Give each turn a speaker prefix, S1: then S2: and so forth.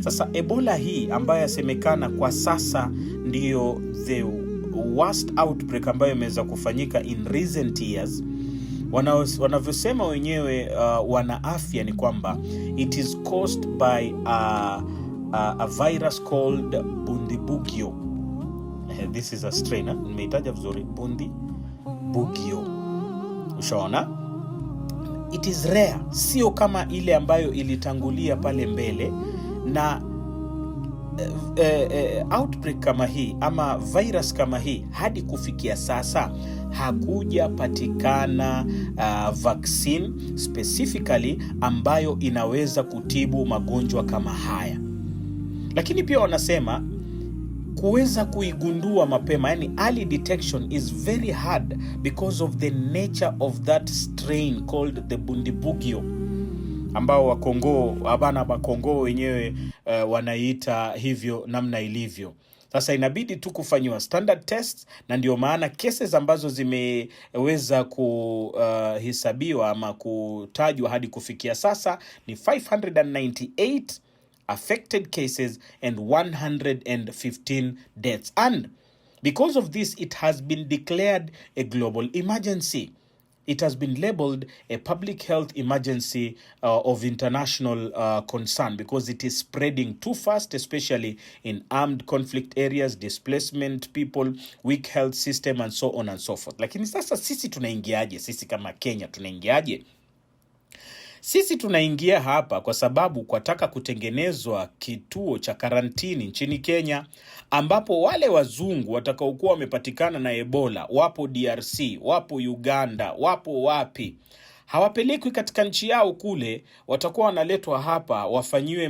S1: Sasa Ebola hii ambayo yasemekana kwa sasa ndiyo the worst outbreak ambayo imeweza kufanyika in recent years, wanavyosema wenyewe wana afya ni kwamba it is caused by a virus called Bundibugyo. This is a strain, nimeitaja vizuri, Bundibugyo. Ushaona? It is rare, sio kama ile ambayo ilitangulia pale mbele, na outbreak kama hii ama virus kama hii hadi kufikia sasa hakuja patikana vaccine specifically ambayo inaweza kutibu magonjwa kama haya. Lakini pia wanasema kuweza kuigundua mapema, yani early detection is very hard because of the nature of that strain called the Bundibugyo, ambao Wakongo wenyewe wanaita hivyo namna ilivyo. Sasa inabidi tu kufanywa standard tests, na ndio maana cases ambazo zimeweza kuhesabiwa ama kutajwa hadi kufikia sasa ni 598 affected cases and 115 deaths. And because of this, it has been declared a global emergency. It has been labeled a public health emergency of international concern because it is spreading too fast, especially in armed conflict areas, displacement people, weak health system, and so on and so forth. Lakini sasa sisi tunaingiaje? Sisi kama Kenya tunaingiaje? Sisi tunaingia hapa kwa sababu kwataka kutengenezwa kituo cha karantini nchini Kenya, ambapo wale wazungu watakaokuwa wamepatikana na Ebola, wapo DRC, wapo Uganda, wapo wapi, hawapelekwi katika nchi yao kule, watakuwa wanaletwa hapa wafanyiwe